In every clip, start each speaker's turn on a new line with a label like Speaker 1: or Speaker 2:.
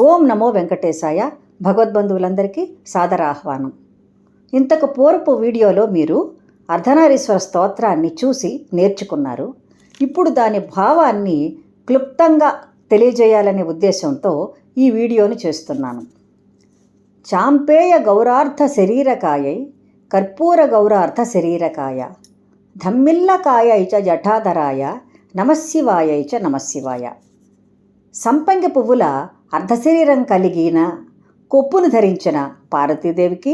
Speaker 1: ఓం నమో వెంకటేశాయ. భగవద్బంధువులందరికీ సాదర ఆహ్వానం. ఇంతకు పూర్వపు వీడియోలో మీరు అర్ధనారీశ్వర స్తోత్రాన్ని చూసి నేర్చుకున్నారు. ఇప్పుడు దాని భావాన్ని క్లుప్తంగా తెలియజేయాలనే ఉద్దేశంతో ఈ వీడియోని చేస్తున్నాను. చాంపేయ గౌరార్థ శరీరకాయై కర్పూర గౌరార్థ శరీరకాయ ధమ్మిల్లకాయై చ జఠాధరాయ నమశివాయై చ నమశివాయ. సంపంగి పువ్వుల అర్ధశరీరం కలిగిన కొప్పును ధరించిన పార్వతీదేవికి,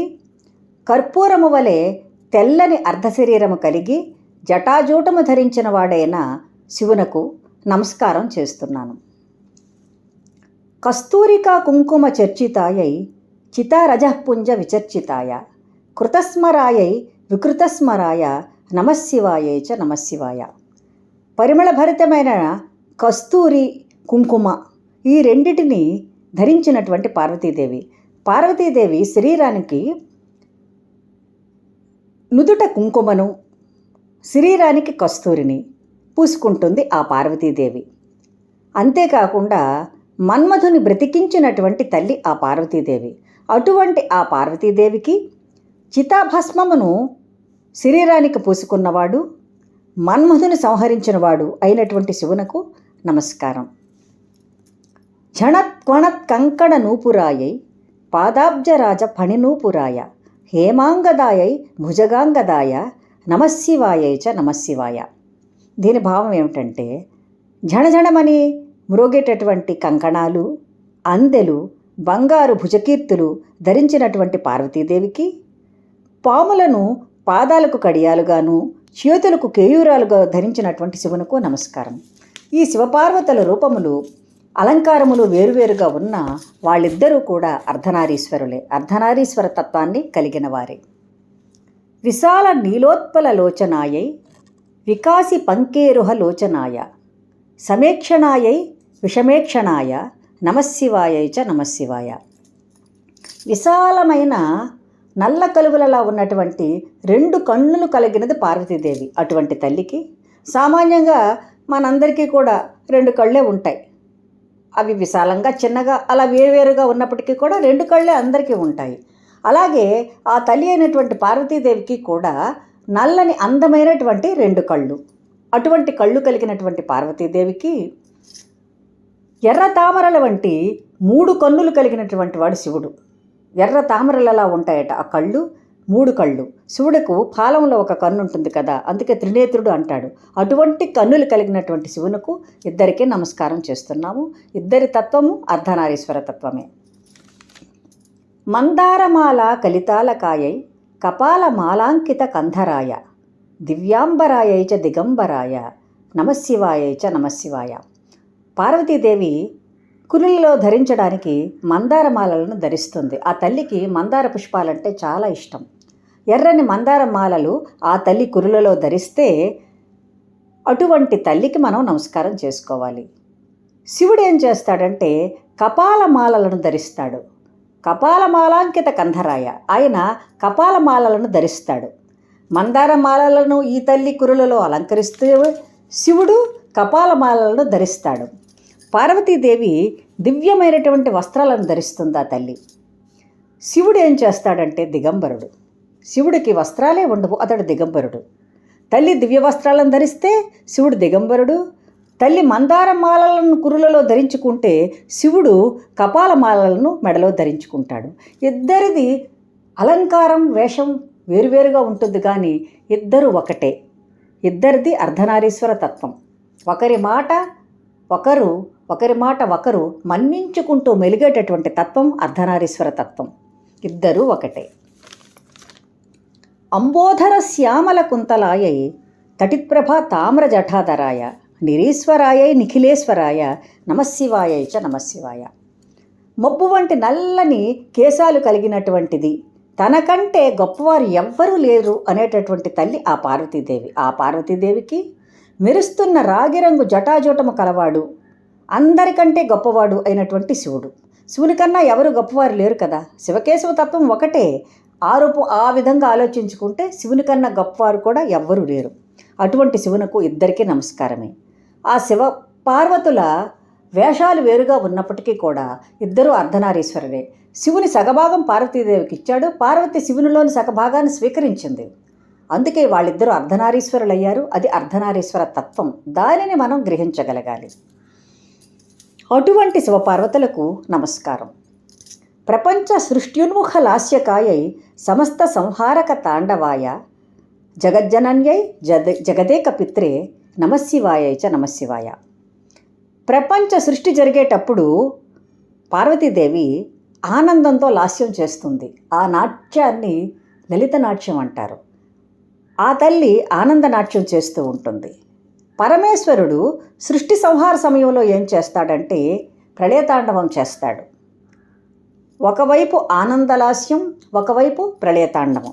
Speaker 1: కర్పూరము వలె తెల్లని అర్ధశరీరము కలిగి జటాజూటము ధరించిన వాడైన శివునకు నమస్కారం చేస్తున్నాను. కస్తూరికా కుంకుమ చర్చితాయై చితారజఃపుంజ విచర్చితాయ కృతస్మరాయై వికృతస్మరాయ నమశివాయై చ నమశివాయ. పరిమళభరితమైన కస్తూరి కుంకుమ ఈ రెండిటిని ధరించినటువంటి పార్వతీదేవి శరీరానికి నుదుట కుంకుమను, శరీరానికి కస్తూరిని పూసుకుంటుంది ఆ పార్వతీదేవి. అంతేకాకుండా మన్మధుని బ్రతికించినటువంటి తల్లి ఆ పార్వతీదేవి. అటువంటి ఆ పార్వతీదేవికి చితాభస్మమును శరీరానికి పూసుకున్నవాడు, మన్మధుని సంహరించినవాడు అయినటువంటి శివునకు నమస్కారం. ఝణత్క్వణత్ కంకణ నూపురాయై పాదాబ్జరాజ ఫణినూపురాయ హేమాంగదాయై భుజగాంగదాయ నమశివాయై చ నమశివాయ. దీని భావం ఏమిటంటే, ఝణఝణమని మ్రోగేటటువంటి కంకణాలు, అందెలు, బంగారు భుజకీర్తులు ధరించినటువంటి పార్వతీదేవికి, పాములను పాదాలకు కడియాలుగాను చేతులకు కేయూరాలుగా ధరించినటువంటి శివునకు నమస్కారం. ఈ శివపార్వతుల రూపములు, అలంకారములు వేరువేరుగా ఉన్న వాళ్ళిద్దరూ కూడా అర్ధనారీశ్వరులే, అర్ధనారీశ్వర తత్వాన్ని కలిగిన వారే. విశాల నీలోత్పల లోచనాయై వికాసి పంకేరుహ లోచనాయ సమేక్షణాయై విషమేక్షణాయ నమశివాయై చ నమశివాయ. విశాలమైన నల్ల కలువలలా ఉన్నటువంటి రెండు కన్నులు కలిగినది పార్వతీదేవి. అటువంటి తల్లికి సామాన్యంగా మనందరికీ కూడా రెండు కళ్ళే ఉంటాయి. అవి విశాలంగా, చిన్నగా అలా వేరువేరుగా ఉన్నప్పటికీ కూడా రెండు కళ్ళే అందరికీ ఉంటాయి. అలాగే ఆ తల్లి అయినటువంటి పార్వతీదేవికి కూడా నల్లని అందమైనటువంటి రెండు కళ్ళు. అటువంటి కళ్ళు కలిగినటువంటి పార్వతీదేవికి ఎర్ర తామరల వంటి 3 కన్నులు కలిగినటువంటి వాడు శివుడు. ఎర్ర తామరలలా ఉంటాయట ఆ కళ్ళు, 3 కళ్ళు. శివుడికు పాలంలో ఒక కన్ను ఉంటుంది కదా, అందుకే త్రినేత్రుడు అంటాడు. అటువంటి కన్నులు కలిగినటువంటి శివునకు ఇద్దరికీ నమస్కారం చేస్తున్నాము. ఇద్దరి తత్వము అర్ధనారీశ్వర తత్వమే. మందారమాల కలితాలకాయై కపాల మాలాంకిత కంధరాయ దివ్యాంబరాయై చ దిగంబరాయ నమశివాయై చ నమశివాయ. పార్వతీదేవి కురులలో ధరించడానికి మందారమాలలను ధరిస్తుంది. ఆ తల్లికి మందార పుష్పాలంటే చాలా ఇష్టం. ఎర్రని మందార మాలలు ఆ తల్లి కురులలో ధరిస్తే అటువంటి తల్లికి మనం నమస్కారం చేసుకోవాలి. శివుడు ఏం చేస్తాడంటే కపాలమాలలను ధరిస్తాడు. కపాలమాలాంకిత కంధరాయ, ఆయన కపాలమాలలను ధరిస్తాడు. మందార మాలలను ఈ తల్లి కురులలో అలంకరిస్తూ శివుడు కపాలమాలలను ధరిస్తాడు. పార్వతీదేవి దివ్యమైనటువంటి వస్త్రాలను ధరిస్తుంది ఆ తల్లి. శివుడు ఏం చేస్తాడంటే దిగంబరుడు. శివుడికి వస్త్రాలే ఉండవు, అతడు దిగంబరుడు. తల్లి దివ్య వస్త్రాలను ధరిస్తే శివుడు దిగంబరుడు. తల్లి మందార మాలలను కురులలో ధరించుకుంటే శివుడు కపాలమాలలను మెడలో ధరించుకుంటాడు. ఇద్దరిది అలంకారం, వేషం వేరువేరుగా ఉంటుంది, కానీ ఇద్దరు ఒకటే. ఇద్దరిది అర్ధనారీశ్వర తత్వం. ఒకరి మాట ఒకరు మన్నించుకుంటూ మెలిగేటటువంటి తత్వం అర్ధనారీశ్వర తత్వం. ఇద్దరూ ఒకటే. అంబోధర శ్యామల కుంతలాయై తటిప్రభ తామ్ర జఠాధరాయ నిరీశ్వరాయై నిఖిలేశ్వరాయ నమశివాయై చ నమశివాయ. మబ్బు వంటి నల్లని కేశాలు కలిగినటువంటిది, తనకంటే గొప్పవారు ఎవ్వరూ లేరు అనేటటువంటి తల్లి ఆ పార్వతీదేవి. ఆ పార్వతీదేవికి మెరుస్తున్న రాగిరంగు జటాజూటము కలవాడు, అందరికంటే గొప్పవాడు అయినటువంటి శివుడు. శివుని కన్నా ఎవరు గొప్పవారు లేరు కదా. శివకేశవ తత్వం ఒకటే. ఆ విధంగా ఆలోచించుకుంటే శివుని కన్నా గొప్పవారు కూడా ఎవ్వరూ లేరు. అటువంటి శివునకు ఇద్దరికీ నమస్కారమే. ఆ శివ పార్వతుల వేషాలు వేరుగా ఉన్నప్పటికీ కూడా ఇద్దరూ అర్ధనారీశ్వరుడే. శివుని సగభాగం పార్వతీదేవికి ఇచ్చాడు, పార్వతి శివునిలోని సగభాగాన్ని స్వీకరించింది. అందుకే వాళ్ళిద్దరూ అర్ధనారీశ్వరులయ్యారు. అది అర్ధనారీశ్వర తత్వం. దానిని మనం గ్రహించగలగాలి. అటువంటి శివపార్వతులకు నమస్కారం. ప్రపంచ సృష్ట్యున్ముఖ లాస్యకాయై సమస్త సంహారక తాండవాయ జగజ్జనన్యై జగదేక పిత్రే నమశివాయై చ నమశివాయ. ప్రపంచ సృష్టి జరిగేటప్పుడు పార్వతీదేవి ఆనందంతో లాస్యం చేస్తుంది. ఆ నాట్యాన్ని లలిత నాట్యం అంటారు. ఆ తల్లి ఆనంద నాట్యం చేస్తూ ఉంటుంది. పరమేశ్వరుడు సృష్టి సంహార సమయంలో ఏం చేస్తాడంటే ప్రళయతాండవం చేస్తాడు. ఒకవైపు ఆనందలాస్యం, ఒకవైపు ప్రళయతాండవం.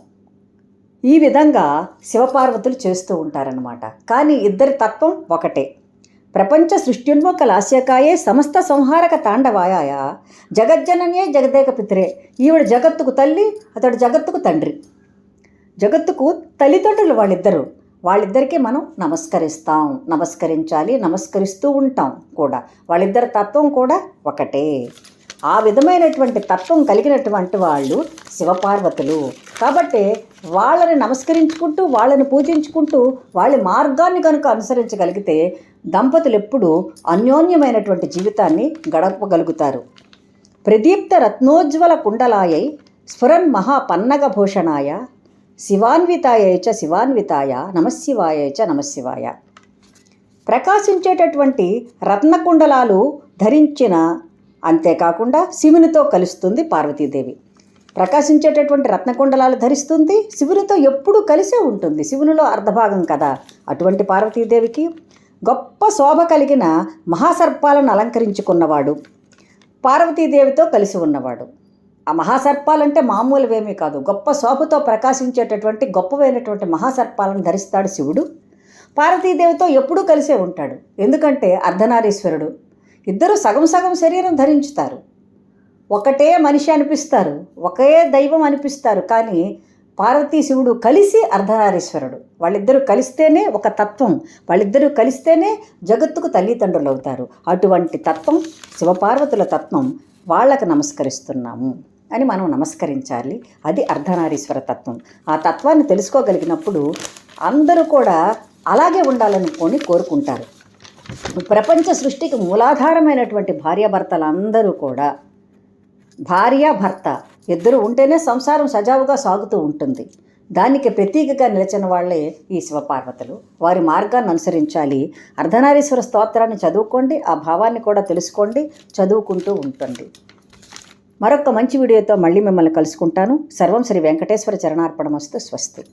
Speaker 1: ఈ విధంగా శివపార్వతులు చేస్తూ ఉంటారన్నమాట. కానీ ఇద్దరి తత్వం ఒకటే. ప్రపంచ సృష్ట్యున్ముఖ లాస్యకాయే సమస్త సంహారక తాండవాయ జగజ్జనన్యే జగదేక పిత్రే. ఈవిడ జగత్తుకు తల్లి, అతడు జగత్తుకు తండ్రి. జగత్తుకు తల్లిదండ్రులు వాళ్ళిద్దరికీ మనం నమస్కరించాలి, నమస్కరిస్తూ ఉంటాం కూడా. వాళ్ళిద్దరి తత్వం కూడా ఒకటే. ఆ విధమైనటువంటి తత్వం కలిగినటువంటి వాళ్ళు శివపార్వతులు. కాబట్టి వాళ్ళని నమస్కరించుకుంటూ, వాళ్ళని పూజించుకుంటూ, వాళ్ళ మార్గాన్ని కనుక అనుసరించగలిగితే దంపతులు ఎప్పుడూ అన్యోన్యమైనటువంటి జీవితాన్ని గడపగలుగుతారు. ప్రదీప్త రత్నోజ్వల కుండలాయై స్ఫురన్ మహాపన్నగభూషణాయ శివాన్వితాయై చ శివాన్వితాయ నమశివాయై చ నమశివాయ. ప్రకాశించేటటువంటి రత్నకుండలాలు ధరించిన, అంతేకాకుండా శివునితో కలుస్తుంది పార్వతీదేవి. ప్రకాశించేటటువంటి రత్నకుండలాలు ధరిస్తుంది, శివునితో ఎప్పుడూ కలిసే ఉంటుంది. శివునిలో అర్ధభాగం కదా. అటువంటి పార్వతీదేవికి గొప్ప శోభ కలిగిన మహాసర్పాలను అలంకరించుకున్నవాడు, పార్వతీదేవితో కలిసి ఉన్నవాడు. ఆ మహాసర్పాలంటే మామూలువేమీ కాదు. గొప్ప శోభతో ప్రకాశించేటటువంటి గొప్పవైనటువంటి మహాసర్పాలను ధరిస్తాడు శివుడు. పార్వతీదేవితో ఎప్పుడూ కలిసే ఉంటాడు. ఎందుకంటే అర్ధనారీశ్వరుడు. ఇద్దరు సగం సగం శరీరం ధరించుతారు, ఒకటే మనిషి అనిపిస్తారు, ఒకే దైవం అనిపిస్తారు. కానీ పార్వతీ శివుడు కలిసి అర్ధనారీశ్వరుడు. వాళ్ళిద్దరూ కలిస్తేనే ఒక తత్వం. వాళ్ళిద్దరూ కలిస్తేనే జగత్తుకు తల్లిదండ్రులు అవుతారు. అటువంటి తత్వం శివపార్వతుల తత్వం. వాళ్ళకు నమస్కరిస్తున్నాము అని మనం నమస్కరించాలి. అది అర్ధనారీశ్వర తత్వం. ఆ తత్వాన్ని తెలుసుకోగలిగినప్పుడు అందరూ కూడా అలాగే ఉండాలని కోరుకుంటారు. ప్రపంచ సృష్టికి మూలాధారమైనటువంటి భార్యాభర్తలందరూ కూడా, భార్య భర్త ఇద్దరు ఉంటేనే సంసారం సజావుగా సాగుతూ ఉంటుంది. దానికి ప్రతీకగా నిలిచిన వాళ్ళే ఈ శివపార్వతులు. వారి మార్గాన్ని అనుసరించాలి. అర్ధనారీశ్వర స్తోత్రాన్ని చదువుకోండి, ఆ భావాన్ని కూడా తెలుసుకోండి, చదువుకుంటూ ఉంటుంది. మరొక మంచి వీడియోతో మళ్ళీ మిమ్మల్ని కలుసుకుంటాను. సర్వం శ్రీ వెంకటేశ్వర చరణార్పణమస్తు. స్వస్తి.